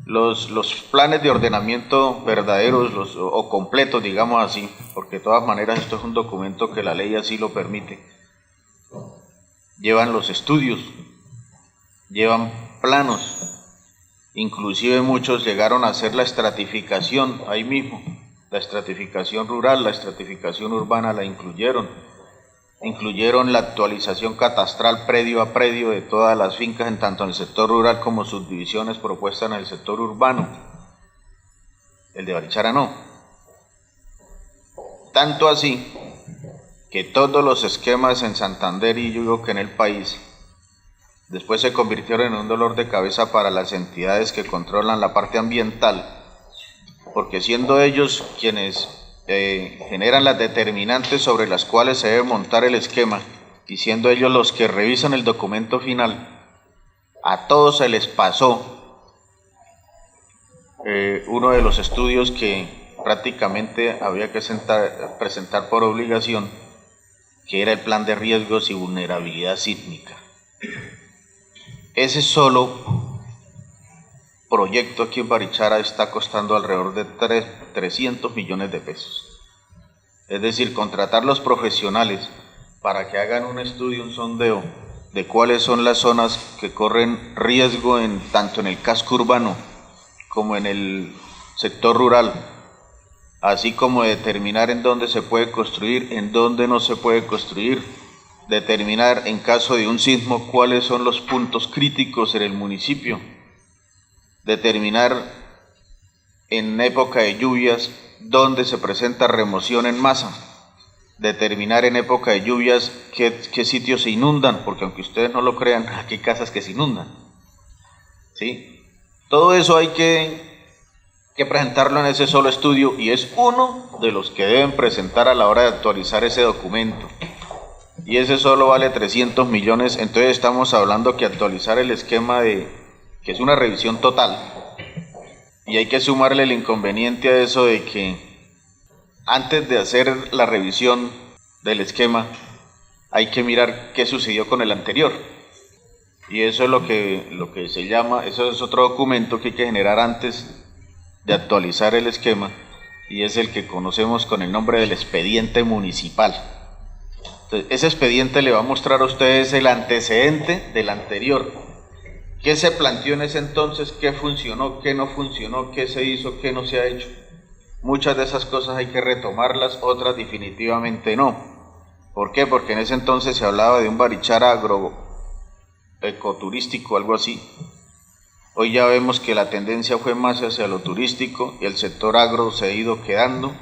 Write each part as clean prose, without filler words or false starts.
Los planes de ordenamiento verdaderos o completos, digamos así, porque de todas maneras esto es un documento que la ley así lo permite, llevan los estudios, llevan planos, inclusive muchos llegaron a hacer la estratificación ahí mismo, la estratificación rural, la estratificación urbana la incluyeron la actualización catastral predio a predio de todas las fincas, en tanto en el sector rural como subdivisiones propuestas en el sector urbano. El de Barichara no. Tanto así que todos los esquemas en Santander y yo digo que en el país después se convirtieron en un dolor de cabeza para las entidades que controlan la parte ambiental, porque siendo ellos quienes generan las determinantes sobre las cuales se debe montar el esquema, y siendo ellos los que revisan el documento final, a todos se les pasó uno de los estudios que prácticamente había que presentar por obligación, que era el plan de riesgos y vulnerabilidad sísmica. Ese solo proyecto aquí en Barichara está costando alrededor de 300 millones de pesos. Es decir, contratar los profesionales para que hagan un estudio, un sondeo de cuáles son las zonas que corren riesgo tanto en el casco urbano como en el sector rural, así como determinar en dónde se puede construir, en dónde no se puede construir, determinar en caso de un sismo cuáles son los puntos críticos en el municipio, determinar en época de lluvias dónde se presenta remoción en masa, determinar en época de lluvias qué sitios se inundan, porque aunque ustedes no lo crean, aquí hay casas que se inundan, ¿sí? Todo eso hay que presentarlo en ese solo estudio y es uno de los que deben presentar a la hora de actualizar ese documento. Y ese solo vale 300 millones, entonces estamos hablando que actualizar el esquema que es una revisión total, y hay que sumarle el inconveniente a eso de que antes de hacer la revisión del esquema hay que mirar qué sucedió con el anterior, y eso es lo que se llama, eso es otro documento que hay que generar antes de actualizar el esquema, y es el que conocemos con el nombre del expediente municipal. Entonces, ese expediente le va a mostrar a ustedes el antecedente del anterior. ¿Qué se planteó en ese entonces? ¿Qué funcionó? ¿Qué no funcionó? ¿Qué se hizo? ¿Qué no se ha hecho? Muchas de esas cosas hay que retomarlas, otras definitivamente no. ¿Por qué? Porque en ese entonces se hablaba de un Barichara agroecoturístico, algo así. Hoy ya vemos que la tendencia fue más hacia lo turístico y el sector agro se ha ido quedando.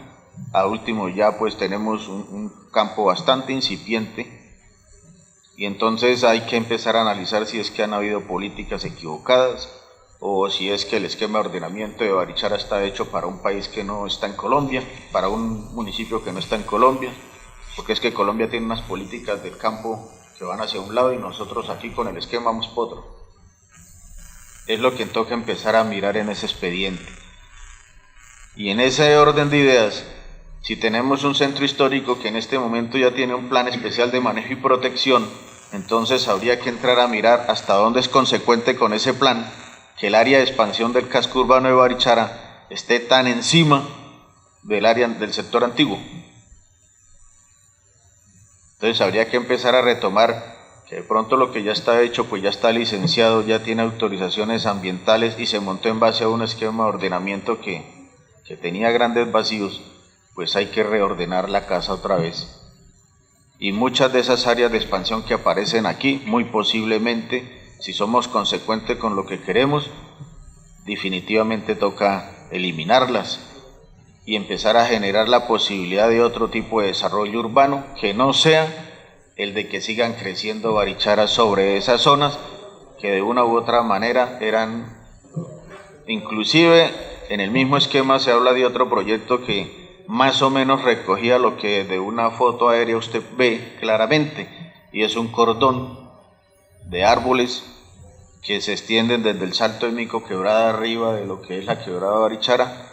A último ya pues tenemos un campo bastante incipiente, y entonces hay que empezar a analizar si es que han habido políticas equivocadas o si es que el esquema de ordenamiento de Barichara está hecho para un país que no está en Colombia, para un municipio que no está en Colombia, porque es que Colombia tiene unas políticas del campo que van hacia un lado y nosotros aquí con el esquema vamos por otro. Es lo que toca empezar a mirar en ese expediente. Y en ese orden de ideas, si tenemos un centro histórico que en este momento ya tiene un plan especial de manejo y protección, entonces habría que entrar a mirar hasta dónde es consecuente con ese plan que el área de expansión del casco urbano de Barichara esté tan encima del área del sector antiguo. Entonces habría que empezar a retomar que de pronto lo que ya está hecho, pues ya está licenciado, ya tiene autorizaciones ambientales y se montó en base a un esquema de ordenamiento que tenía grandes vacíos, pues hay que reordenar la casa otra vez. Y muchas de esas áreas de expansión que aparecen aquí, muy posiblemente, si somos consecuentes con lo que queremos, definitivamente toca eliminarlas y empezar a generar la posibilidad de otro tipo de desarrollo urbano que no sea el de que sigan creciendo Barichara sobre esas zonas que de una u otra manera eran, inclusive en el mismo esquema se habla de otro proyecto que más o menos recogía lo que de una foto aérea usted ve claramente, y es un cordón de árboles que se extienden desde el Salto de Mico, quebrada arriba de lo que es la quebrada de Barichara,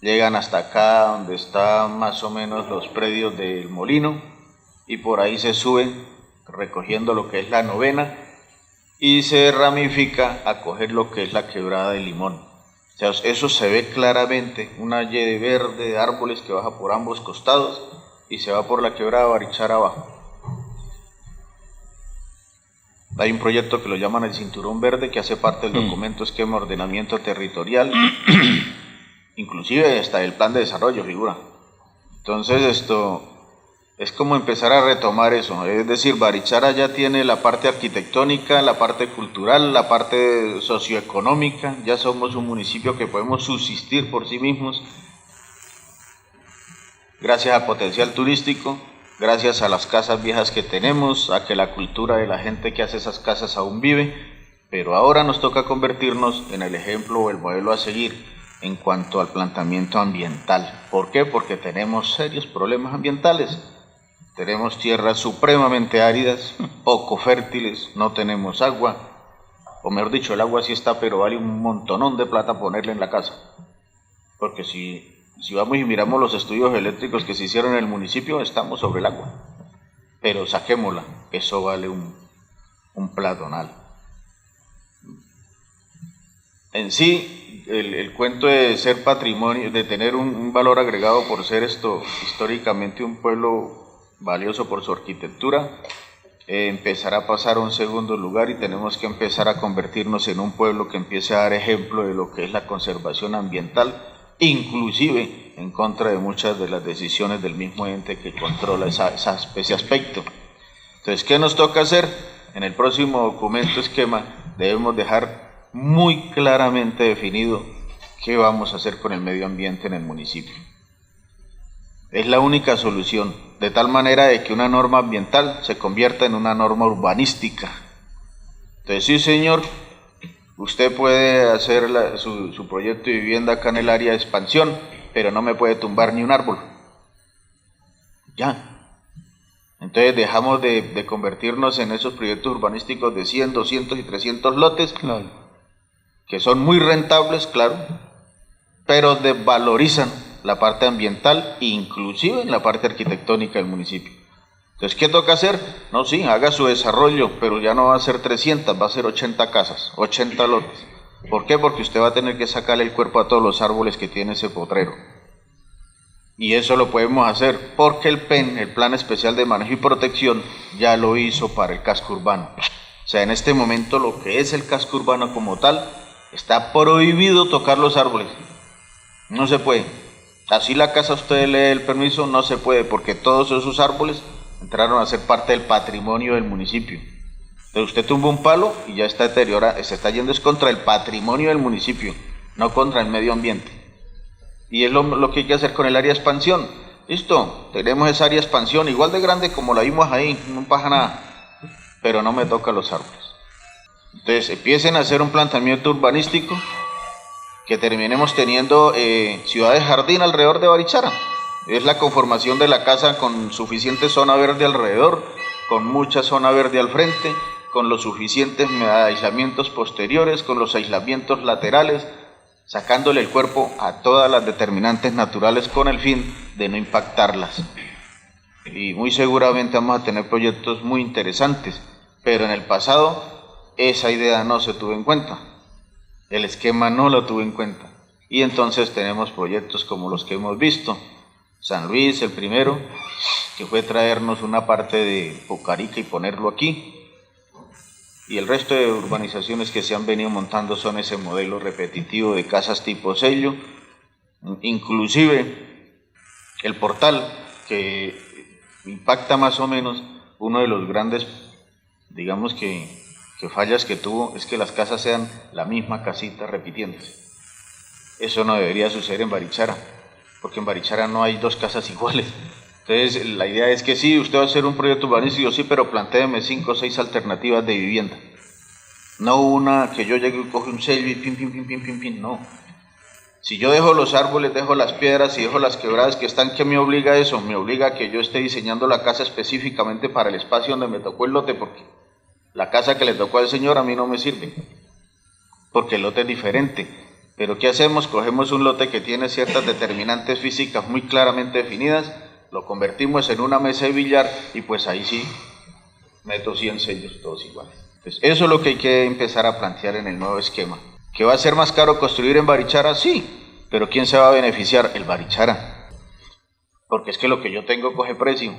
llegan hasta acá donde están más o menos los predios del molino, y por ahí se sube recogiendo lo que es la novena y se ramifica a coger lo que es la quebrada de Limón. O sea, eso se ve claramente, una Y verde de árboles que baja por ambos costados y se va por la quebrada de Barichara abajo. Hay un proyecto que lo llaman el Cinturón Verde, que hace parte del documento Esquema de Ordenamiento Territorial, inclusive hasta el plan de desarrollo figura. Entonces esto es como empezar a retomar eso, es decir, Barichara ya tiene la parte arquitectónica, la parte cultural, la parte socioeconómica, ya somos un municipio que podemos subsistir por sí mismos, gracias al potencial turístico, gracias a las casas viejas que tenemos, a que la cultura de la gente que hace esas casas aún vive, pero ahora nos toca convertirnos en el ejemplo o el modelo a seguir en cuanto al planteamiento ambiental. ¿Por qué? Porque tenemos serios problemas ambientales. Tenemos tierras supremamente áridas, poco fértiles, no tenemos agua, o mejor dicho, el agua sí está, pero vale un montonón de plata ponerla en la casa. Porque si vamos y miramos los estudios eléctricos que se hicieron en el municipio, estamos sobre el agua. Pero saquémosla, eso vale un platonal. En sí, el cuento de ser patrimonio, de tener un valor agregado por ser esto históricamente un pueblo valioso por su arquitectura, empezará a pasar a un segundo lugar y tenemos que empezar a convertirnos en un pueblo que empiece a dar ejemplo de lo que es la conservación ambiental, inclusive en contra de muchas de las decisiones del mismo ente que controla ese aspecto. Entonces, ¿qué nos toca hacer? En el próximo documento esquema debemos dejar muy claramente definido qué vamos a hacer con el medio ambiente en el municipio. Es la única solución, de tal manera de que una norma ambiental se convierta en una norma urbanística. Entonces, sí señor, usted puede hacer su proyecto de vivienda acá en el área de expansión, pero no me puede tumbar ni un árbol. Ya. Entonces dejamos de convertirnos en esos proyectos urbanísticos de 100, 200 y 300 lotes, claro, que son muy rentables, claro, pero desvalorizan la parte ambiental, inclusive en la parte arquitectónica del municipio. Entonces, ¿qué toca hacer? No, sí, haga su desarrollo, pero ya no va a ser 300, va a ser 80 casas, 80 lotes. ¿Por qué? Porque usted va a tener que sacarle el cuerpo a todos los árboles que tiene ese potrero. Y eso lo podemos hacer porque el PEN, el Plan Especial de Manejo y Protección, ya lo hizo para el casco urbano. O sea, en este momento lo que es el casco urbano como tal, está prohibido tocar los árboles. No se puede. Así la casa usted lee el permiso, no se puede, porque todos esos árboles entraron a ser parte del patrimonio del municipio. Entonces usted tumba un palo y ya está deteriorado, se está yendo es contra el patrimonio del municipio, no contra el medio ambiente. Y es lo que hay que hacer con el área de expansión. Listo, tenemos esa área de expansión, igual de grande como la vimos ahí, no pasa nada, pero no me toca los árboles. Entonces empiecen a hacer un planteamiento urbanístico, que terminemos teniendo ciudades jardín alrededor de Barichara. Es la conformación de la casa con suficiente zona verde alrededor, con mucha zona verde al frente, con los suficientes aislamientos posteriores, con los aislamientos laterales, sacándole el cuerpo a todas las determinantes naturales con el fin de no impactarlas. Y muy seguramente vamos a tener proyectos muy interesantes, pero en el pasado esa idea no se tuvo en cuenta. El esquema no lo tuvo en cuenta. Y entonces tenemos proyectos como los que hemos visto. San Luis, el primero, que fue traernos una parte de Pocarica y ponerlo aquí. Y el resto de urbanizaciones que se han venido montando son ese modelo repetitivo de casas tipo sello. Inclusive el portal, que impacta más o menos, uno de los grandes, digamos que fallas que tuvo es que las casas sean la misma casita repitiéndose. Eso no debería suceder en Barichara, porque en Barichara no hay dos casas iguales. Entonces la idea es que sí, usted va a hacer un proyecto urbanístico, sí, pero plantéeme 5 o 6 alternativas de vivienda. No una que yo llegue y coge un sello y pim, pim, pim, pim, pim, pim, no. Si yo dejo los árboles, dejo las piedras y dejo las quebradas que están, ¿qué me obliga a eso? Me obliga a que yo esté diseñando la casa específicamente para el espacio donde me tocó el lote, porque la casa que le tocó al señor a mí no me sirve, porque el lote es diferente. Pero ¿qué hacemos? Cogemos un lote que tiene ciertas determinantes físicas muy claramente definidas, lo convertimos en una mesa de billar y pues ahí sí meto 100 sellos todos iguales. Entonces, eso es lo que hay que empezar a plantear en el nuevo esquema. ¿Que va a ser más caro construir en Barichara? Sí, pero ¿quién se va a beneficiar? El Barichara. Porque es que lo que yo tengo coge precio.